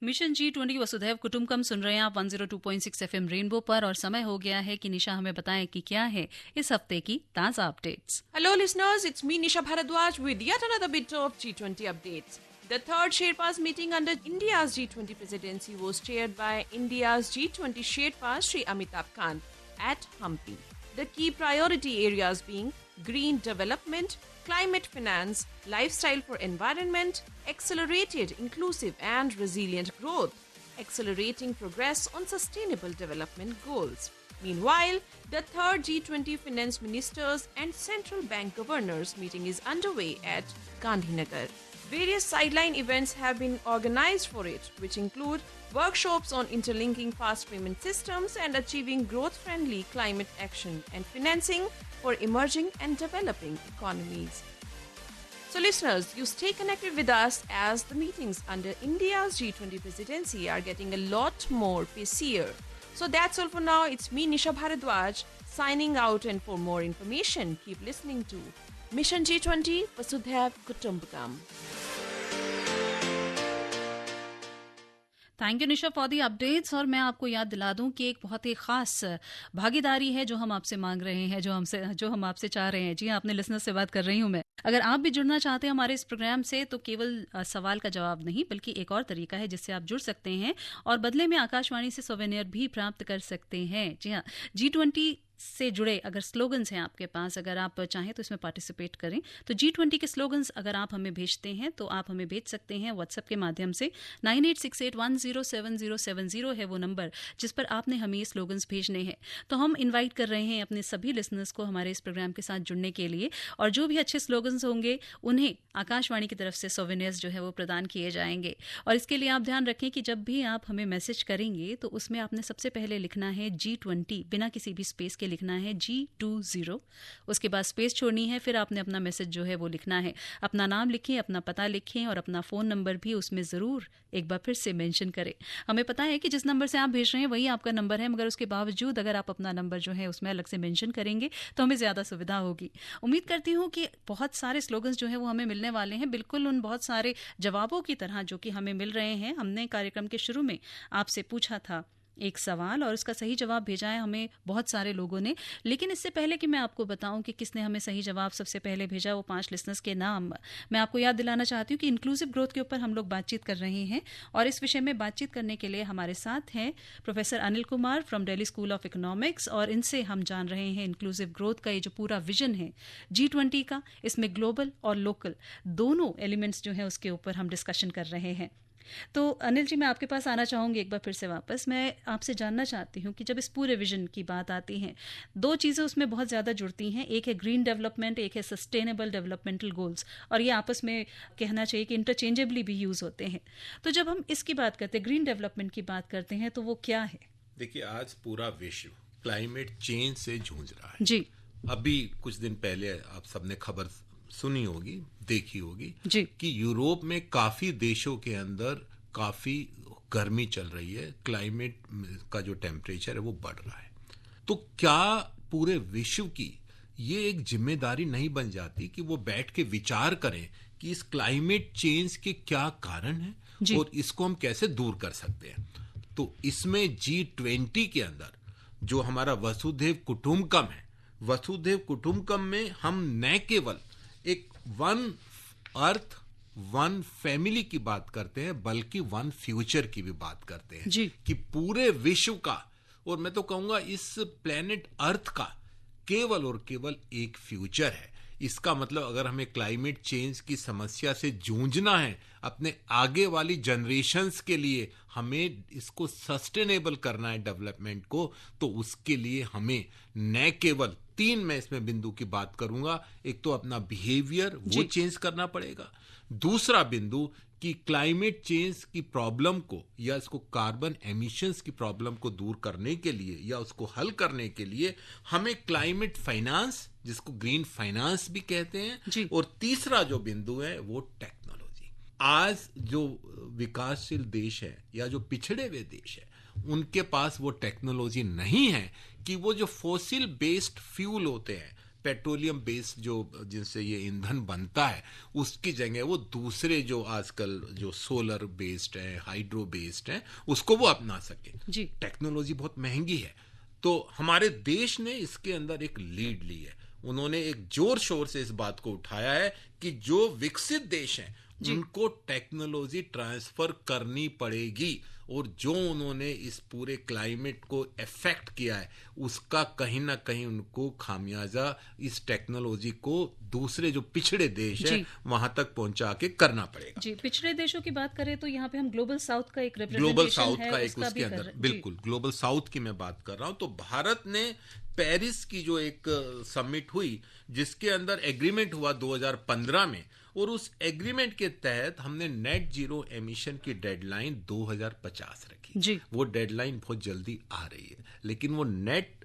मिशन G20 वसुधैव कुटुंबकम सुन रहे हैं आप 102.6 FM रेनबो पर। और समय हो गया है कि निशा हमें बताएं कि क्या है इस हफ्ते की ताज़ा updates. Hello listeners, it's me Nisha Bharadwaj with yet another bit of G20 updates. The third Sherpas meeting under India's G20 presidency was chaired by India's G20 Sherpa Sri Amitabh Kant at Hampi. The key priority areas being green development, climate finance, lifestyle for environment, accelerated, inclusive and resilient growth, accelerating progress on sustainable development goals. Meanwhile, the third G20 finance ministers and central bank governors meeting is underway at Gandhinagar. Various sideline events have been organized for it, which include workshops on interlinking fast payment systems and achieving growth-friendly climate action and financing for emerging and developing economies. So listeners, you stay connected with us as the meetings under India's G20 presidency are getting a lot more pacier. So that's all for now. It's me, Nisha Bharadwaj, signing out, and for more information, keep listening to Mission G20 Vasudhaiv Kutumbakam. Thank you Nisha for the updates. और मैं आपको याद दिला दूं कि एक बहुत ही खास भागीदारी है जो हम आपसे मांग रहे हैं, जो हम आपसे चाह रहे हैं। जी हाँ, अपने लिसनर से बात कर रही हूँ मैं। अगर आप भी जुड़ना चाहते हैं हमारे इस प्रोग्राम से, तो केवल सवाल का जवाब नहीं, बल्कि एक और तरीका है जिससे आप जुड़ सकते हैं और बदले में आकाशवाणी से सोवेनियर भी प्राप्त कर सकते हैं। जी हाँ, G20 से जुड़े अगर स्लोगन्स हैं आपके पास, अगर आप चाहें तो इसमें पार्टिसिपेट करें, तो G20 के स्लोगन्स अगर आप हमें भेजते हैं तो आप हमें भेज सकते हैं व्हाट्सएप के माध्यम से। 9868107070 है वो नंबर जिस पर आपने हमें ये स्लोगन्स भेजने हैं। तो हम इनवाइट कर रहे हैं अपने सभी लिसनर्स को हमारे इस प्रोग्राम के साथ जुड़ने के लिए, और जो भी अच्छे स्लोगन्स होंगे उन्हें आकाशवाणी की तरफ से सोवेनियर्स जो है वो प्रदान किए जाएंगे। और इसके लिए आप ध्यान रखें कि जब भी आप हमें मैसेज करेंगे तो उसमें आपने सबसे पहले लिखना है G20, बिना किसी भी स्पेस के लिखना है G20, उसके बाद स्पेस छोड़नी है, फिर आपने अपना मैसेज जो है वो लिखना है। अपना नाम लिखें, अपना पता लिखें और अपना फ़ोन नंबर भी उसमें ज़रूर एक बार फिर से मेंशन करें। हमें पता है कि जिस नंबर से आप भेज रहे हैं वही आपका नंबर है, मगर उसके बावजूद अगर आप अपना नंबर जो है उसमें अलग से मेंशन करेंगे तो हमें ज़्यादा सुविधा होगी। उम्मीद करती हूँ कि बहुत सारे स्लोगन्स जो है वो हमें मिलने वाले हैं, बिल्कुल उन बहुत सारे जवाबों की तरह जो कि हमें मिल रहे हैं। हमने कार्यक्रम के शुरू में आपसे पूछा था एक सवाल और उसका सही जवाब भेजा है हमें बहुत सारे लोगों ने। लेकिन इससे पहले कि मैं आपको बताऊं कि किसने हमें सही जवाब सबसे पहले भेजा, वो 5 लिसनर्स के नाम मैं आपको याद दिलाना चाहती हूँ कि इंक्लूसिव ग्रोथ के ऊपर हम लोग बातचीत कर रहे हैं। और इस विषय में बातचीत करने के लिए हमारे साथ हैं professor Anil Kumar from Delhi school of economics, और इनसे हम जान रहे हैं इंक्लूसिव ग्रोथ का ये जो पूरा विजन है G20 का, इसमें ग्लोबल और लोकल दोनों एलिमेंट्स जो हैं उसके ऊपर हम डिस्कशन कर रहे हैं। तो अनिल जी, मैं आपके पास आना चाहूँगी एक बार फिर से वापस। मैं आपसे जानना चाहती हूँ कि जब इस पूरे विजन की बात आती है, 2 चीज़ें उसमें बहुत ज़्यादा जुड़ती हैं। एक है ग्रीन डेवलपमेंट, एक है सस्टेनेबल डेवलपमेंटल गोल्स, और ये आपस में कहना चाहिए कि इंटरचेंजेबली भी यूज़ होते हैं। तो जब हम इसकी बात करते हैं, ग्रीन डेवलपमेंट की बात करते हैं, तो वो क्या है? देखिए, आज पूरा विश्व क्लाइमेट चेंज से जूझ रहा है। जी, अभी कुछ दिन पहले आप सबने खबर सुनी होगी, देखी होगी जी, कि यूरोप में काफी देशों के अंदर काफी गर्मी चल रही है, क्लाइमेट का जो टेम्परेचर है वो बढ़ रहा है। तो क्या पूरे विश्व की ये एक जिम्मेदारी नहीं बन जाती कि वो बैठ के विचार करें कि इस क्लाइमेट चेंज के क्या कारण हैं और इसको हम कैसे दूर कर सकते हैं? तो इसमें G20 के अंदर जो हमारा वसुधैव कुटुंबकम है, वसुधैव कुटुंबकम में हम न केवल एक वन अर्थ वन फैमिली की बात करते हैं, बल्कि वन फ्यूचर की भी बात करते हैं कि पूरे विश्व का, और मैं तो कहूंगा इस प्लेनेट अर्थ का केवल और केवल एक फ्यूचर है। इसका मतलब अगर हमें क्लाइमेट चेंज की समस्या से जूझना है अपने आगे वाली जनरेशन्स के लिए, हमें इसको सस्टेनेबल करना है डेवलपमेंट को, तो उसके लिए हमें न केवल 3 मैं इसमें बिंदु की बात करूंगा। एक तो अपना बिहेवियर वो चेंज करना पड़ेगा। दूसरा बिंदु कि क्लाइमेट चेंज की प्रॉब्लम को या इसको कार्बन एमिशंस की प्रॉब्लम को दूर करने के लिए या उसको हल करने के लिए हमें क्लाइमेट फाइनेंस, जिसको ग्रीन फाइनेंस भी कहते हैं, और तीसरा जो बिंदु है वो टेक्नोलॉजी। आज जो विकासशील देश है या जो पिछड़े हुए देश है, उनके पास वो टेक्नोलॉजी नहीं है कि वो जो फॉसिल बेस्ड फ्यूल होते हैं, पेट्रोलियम बेस्ड जो जिनसे ये ईंधन बनता है, उसकी जगह वो दूसरे जो आजकल जो सोलर बेस्ड है, हाइड्रो बेस्ड है, उसको वो अपना सके। टेक्नोलॉजी बहुत महंगी है, तो हमारे देश ने इसके अंदर एक लीड ली है। उन्होंने एक जोर शोर से इस बात को उठाया है कि जो विकसित देश हैं उनको टेक्नोलॉजी ट्रांसफर करनी पड़ेगी, और जो उन्होंने इस पूरे क्लाइमेट को इफेक्ट किया है उसका कहीं ना कहीं उनको खामियाजा इस टेक्नोलॉजी को दूसरे जो पिछड़े देश है वहां तक पहुंचा के करना पड़ेगा। जी, पिछड़े देशों की बात करें तो यहाँ पे हम ग्लोबल साउथ का एक ग्लोबल रिप्रेजेंटेशन साउथ है, का एक उसके अंदर बिल्कुल ग्लोबल साउथ की मैं बात कर रहा हूं। तो भारत ने पेरिस की जो एक समिट हुई जिसके अंदर एग्रीमेंट हुआ 2015 में, और उस एग्रीमेंट के तहत हमने नेट जीरो एमिशन की डेडलाइन 2050 रखी। वो डेडलाइन बहुत जल्दी आ रही है, लेकिन वो नेट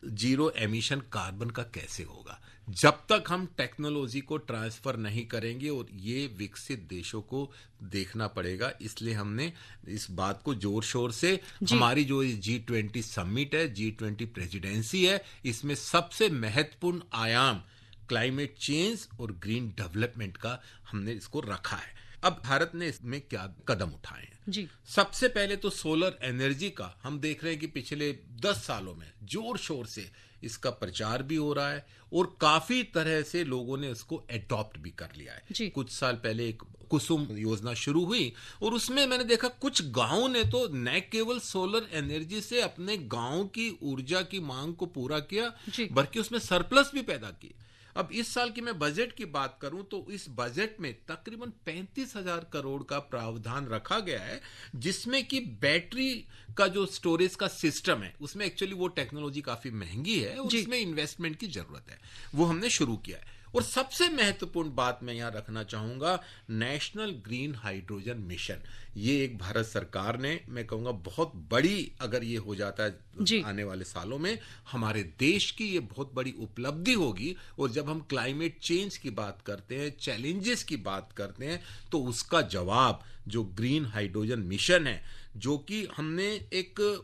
जीरो एमिशन कार्बन का कैसे होगा जब तक हम टेक्नोलॉजी को ट्रांसफर नहीं करेंगे, और ये विकसित देशों को देखना पड़ेगा। इसलिए हमने इस बात को जोर शोर से, हमारी जो G20 समिट है, G20 प्रेसिडेंसी है, इसमें सबसे महत्वपूर्ण आयाम क्लाइमेट चेंज और ग्रीन डेवलपमेंट का हमने इसको रखा है। अब भारत ने इसमें क्या कदम उठाए हैं? सबसे पहले तो सोलर एनर्जी का हम देख रहे हैं कि पिछले 10 सालों में जोर शोर से इसका प्रचार भी हो रहा है, और काफी तरह से लोगों ने इसको एडॉप्ट भी कर लिया है। कुछ साल पहले एक कुसुम योजना शुरू हुई, और उसमें मैंने देखा कुछ गांव ने तो न केवल सोलर एनर्जी से अपने गांव की ऊर्जा की मांग को पूरा किया, बल्कि उसमें सरप्लस भी पैदा किए। अब इस साल की मैं बजट की बात करूं तो इस बजट में तकरीबन 35,000 करोड़ का प्रावधान रखा गया है, जिसमें कि बैटरी का जो स्टोरेज का सिस्टम है उसमें एक्चुअली वो टेक्नोलॉजी काफी महंगी है और उसमें इन्वेस्टमेंट की जरूरत है, वो हमने शुरू किया है। और सबसे महत्वपूर्ण बात मैं यहां रखना चाहूंगा, नेशनल ग्रीन हाइड्रोजन मिशन। ये एक भारत सरकार ने, मैं कहूंगा बहुत बड़ी, अगर ये हो जाता है आने वाले सालों में, हमारे देश की ये बहुत बड़ी उपलब्धि होगी। और जब हम क्लाइमेट चेंज की बात करते हैं, चैलेंजेस की बात करते हैं, तो उसका जवाब जो ग्रीन हाइड्रोजन मिशन है, जो कि हमने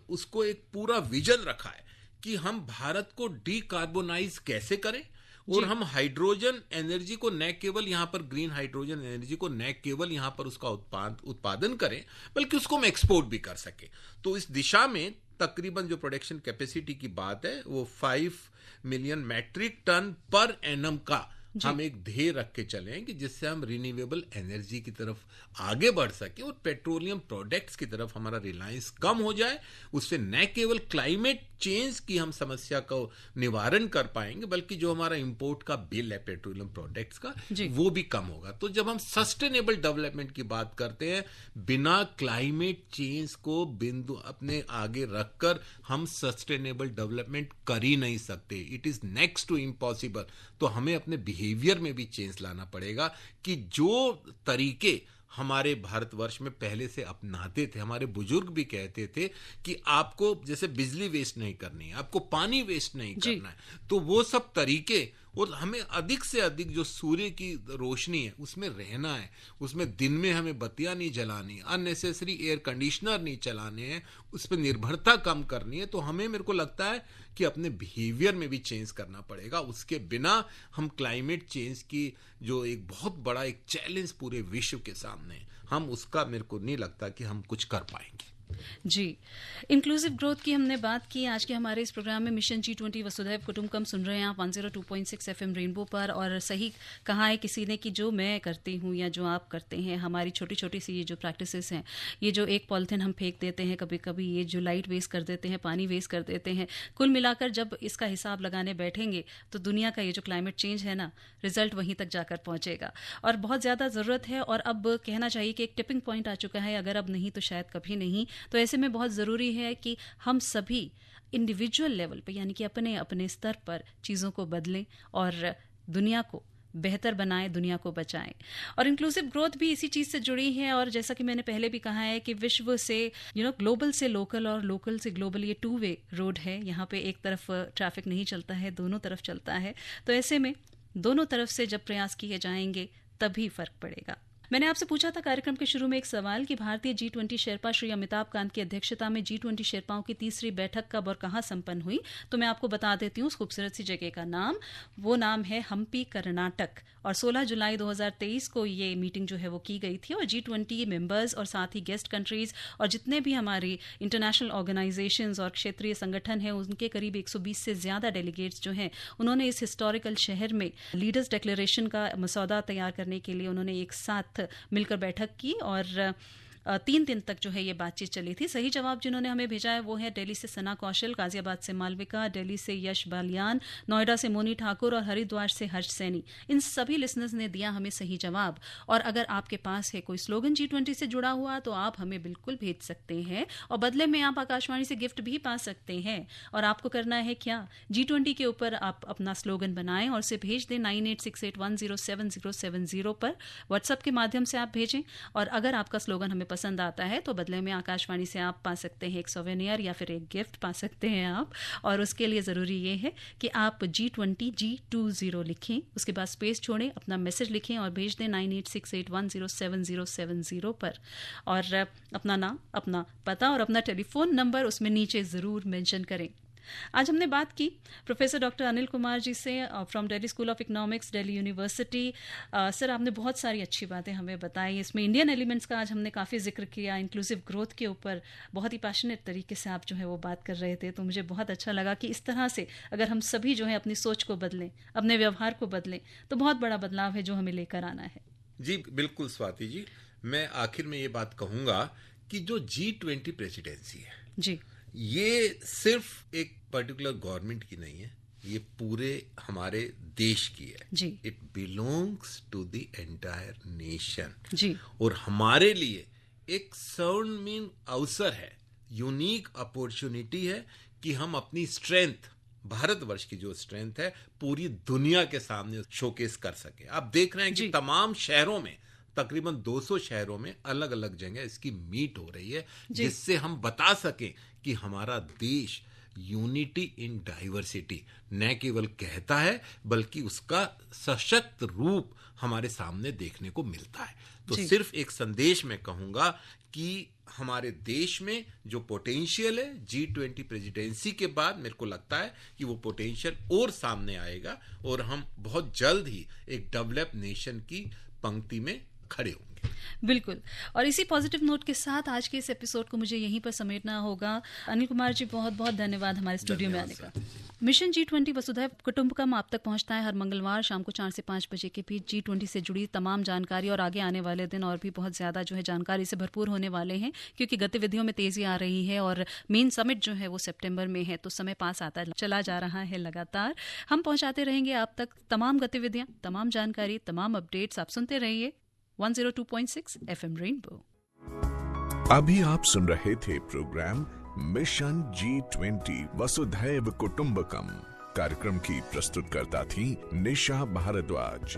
उसको एक पूरा विजन रखा है कि हम भारत को डीकार्बोनाइज कैसे करें, और हम हाइड्रोजन एनर्जी को न केवल यहां पर ग्रीन हाइड्रोजन एनर्जी को न केवल यहां पर उसका उत्पादन करें, बल्कि उसको हम एक्सपोर्ट भी कर सके। तो इस दिशा में तकरीबन जो प्रोडक्शन कैपेसिटी की बात है वो 5 मिलियन मैट्रिक टन पर एनम का हम एक ध्येय रख के चले कि जिससे हम रिन्यूएबल एनर्जी की तरफ आगे बढ़ सके और पेट्रोलियम प्रोडक्ट्स की तरफ हमारा रिलायंस कम हो जाए। उससे न केवल क्लाइमेट चेंज की हम समस्या को निवारण कर पाएंगे, बल्कि जो हमारा इंपोर्ट का बिल है पेट्रोलियम प्रोडक्ट्स का, वो भी कम होगा। तो जब हम सस्टेनेबल डेवलपमेंट की बात करते हैं, बिना क्लाइमेट चेंज को बिंदु अपने आगे रखकर हम सस्टेनेबल डेवलपमेंट कर ही नहीं सकते। It is next to impossible. तो हमें अपने बिहेवियर में भी चेंज लाना पड़ेगा कि जो तरीके हमारे भारतवर्ष में पहले से अपनाते थे, हमारे बुजुर्ग भी कहते थे कि आपको जैसे बिजली वेस्ट नहीं करनी है, आपको पानी वेस्ट नहीं करना है, तो वो सब तरीके, और हमें अधिक से अधिक जो सूर्य की रोशनी है उसमें रहना है, उसमें दिन में हमें बत्तियां नहीं जलानी, अननेसेसरी एयर कंडीशनर नहीं चलाने हैं, उस पर निर्भरता कम करनी है। तो हमें, मेरे को लगता है कि अपने बिहेवियर में भी चेंज करना पड़ेगा। उसके बिना हम क्लाइमेट चेंज की जो एक बहुत बड़ा एक चैलेंज पूरे विश्व के सामने, हम उसका, मेरे को नहीं लगता कि हम कुछ कर पाएंगे। जी, इंक्लूसिव ग्रोथ की हमने बात की। आज के हमारे इस प्रोग्राम में मिशन G20 वसुधैव कुटुंबकम सुन रहे हैं आप 102.6 FM रेनबो पर। और सही कहा है किसी ने कि जो मैं करती हूँ या जो आप करते हैं, हमारी छोटी छोटी सी ये जो प्रैक्टिसेस हैं, ये जो एक पॉलिथीन हम फेंक देते हैं कभी कभी, ये जो लाइट वेस्ट कर देते हैं, पानी वेस्ट कर देते हैं, कुल मिलाकर जब इसका हिसाब लगाने बैठेंगे तो दुनिया का ये जो क्लाइमेट चेंज है ना, रिजल्ट वहीं तक जाकर पहुंचेगा और बहुत ज़्यादा ज़रूरत है। और अब कहना चाहिए कि एक टिपिंग पॉइंट आ चुका है, अगर अब नहीं तो शायद कभी नहीं। तो ऐसे में बहुत ज़रूरी है कि हम सभी इंडिविजुअल लेवल पे, यानी कि अपने अपने स्तर पर चीज़ों को बदलें और दुनिया को बेहतर बनाएं, दुनिया को बचाएं। और इंक्लूसिव ग्रोथ भी इसी चीज़ से जुड़ी है। और जैसा कि मैंने पहले भी कहा है कि विश्व से ग्लोबल से लोकल और लोकल से ग्लोबल, ये 2 वे रोड है। यहाँ पे एक तरफ ट्रैफिक नहीं चलता है, दोनों तरफ चलता है। तो ऐसे में दोनों तरफ से जब प्रयास किए जाएंगे तभी फर्क पड़ेगा। मैंने आपसे पूछा था कार्यक्रम के शुरू में एक सवाल कि भारतीय G20 शेरपा श्री अमिताभ कांत की अध्यक्षता में G20 शेरपाओं की तीसरी बैठक कब और कहाँ संपन्न हुई। तो मैं आपको बता देती हूँ उस खूबसूरत सी जगह का नाम। वो नाम है हम्पी, कर्नाटक। और 16 जुलाई 2023 को ये मीटिंग जो है वो की गई थी। और G20 मेंबर्स और साथ ही गेस्ट कंट्रीज और जितने भी हमारी इंटरनेशनल ऑर्गेनाइजेशंस और क्षेत्रीय संगठन हैं, उनके करीब 120 से ज़्यादा डेलीगेट्स जो हैं, उन्होंने इस हिस्टोरिकल शहर में लीडर्स डिक्लेरेशन का मसौदा तैयार करने के लिए उन्होंने एक साथ मिलकर बैठक की। और 3 दिन तक जो है ये बातचीत चली थी। सही जवाब जिन्होंने हमें भेजा है वो है दिल्ली से सना कौशल, गाजियाबाद से मालविका, दिल्ली से यश बालियान, नोएडा से मोनी ठाकुर और हरिद्वार से हर्ष सैनी। इन सभी लिसनर्स ने दिया हमें सही जवाब। और अगर आपके पास है कोई स्लोगन G20 से जुड़ा हुआ तो आप हमें बिल्कुल भेज सकते हैं और बदले में आप आकाशवाणी से गिफ्ट भी पा सकते हैं। और आपको करना है क्या, G20 के ऊपर आप अपना स्लोगन बनाएं और उसे भेज दें 9868107070 पर। व्हाट्सएप के माध्यम से आप भेजें। और अगर आपका स्लोगन हमें पसंद आता है तो बदले में आकाशवाणी से आप पा सकते हैं एक सोवेनियर या फिर एक गिफ्ट पा सकते हैं आप। और उसके लिए ज़रूरी ये है कि आप G20 लिखें, उसके बाद स्पेस छोड़ें, अपना मैसेज लिखें और भेज दें 9868107070 पर। और अपना नाम, अपना पता और अपना टेलीफोन नंबर उसमें नीचे ज़रूर मेंशन करें। आज हमने बात की प्रोफेसर डॉक्टर अनिल कुमार जी से from Delhi school of economics, Delhi university. Sir, आपने बहुत सारी अच्छी बातें हमें बताई। इसमें इंडियन एलिमेंट्स का आज हमने काफ़ी जिक्र किया, इंक्लूसिव ग्रोथ के ऊपर बहुत ही पैशनेट तरीके से आप जो है वो बात कर रहे थे। तो मुझे बहुत अच्छा लगा कि इस तरह से अगर हम सभी जो है अपनी सोच को बदलें, अपने व्यवहार को बदलें, तो बहुत बड़ा बदलाव है जो हमें लेकर आना है। जी बिल्कुल स्वाति जी, मैं आखिर में ये बात कहूँगा कि जो G20 प्रेसिडेंसी है जी, ये सिर्फ एक पर्टिकुलर गवर्नमेंट की नहीं है, ये पूरे हमारे देश की है जी। It belongs to the entire nation जी। और हमारे लिए एक स्वर्णिम अवसर है, यूनिक अपॉर्चुनिटी है कि हम अपनी स्ट्रेंथ, भारतवर्ष की जो स्ट्रेंथ है, पूरी दुनिया के सामने शोकेस कर सके। आप देख रहे हैं कि तमाम शहरों में, तकरीबन 200 शहरों में अलग अलग जगह इसकी मीट हो रही है, जिससे हम बता सकें कि हमारा देश यूनिटी इन डाइवर्सिटी न केवल कहता है बल्कि उसका सशक्त रूप हमारे सामने देखने को मिलता है। तो सिर्फ एक संदेश में कहूंगा कि हमारे देश में जो पोटेंशियल है G20 प्रेसिडेंसी के बाद, मेरे को लगता है कि वो पोटेंशियल और सामने आएगा और हम बहुत जल्द ही एक डेवलप नेशन की पंक्ति में खड़े होंगे। बिल्कुल। और इसी पॉजिटिव नोट के साथ आज के इस एपिसोड को मुझे यहीं पर समेटना होगा। अनिल कुमार जी, बहुत बहुत धन्यवाद हमारे स्टूडियो में आने का। मिशन G20 वसुधैव कुटुंबकम आप तक पहुंचता है हर मंगलवार शाम को 4 से 5 बजे के बीच। G20 से जुड़ी तमाम जानकारी और आगे आने वाले दिन और भी बहुत ज़्यादा जो है जानकारी से भरपूर होने वाले हैं, क्योंकि गतिविधियों में तेज़ी आ रही है और मेन समिट जो है वो सितंबर में है। तो समय पास आता चला जा रहा है लगातार। हम पहुँचाते रहेंगे आप तक तमाम गतिविधियाँ, तमाम जानकारी, तमाम अपडेट्स। आप सुनते रहिए 102.6 FM रेनबो। अभी आप सुन रहे थे प्रोग्राम मिशन G20 वसुधैव कुटुंबकम। कार्यक्रम की प्रस्तुतकर्ता थी निशा भारद्वाज।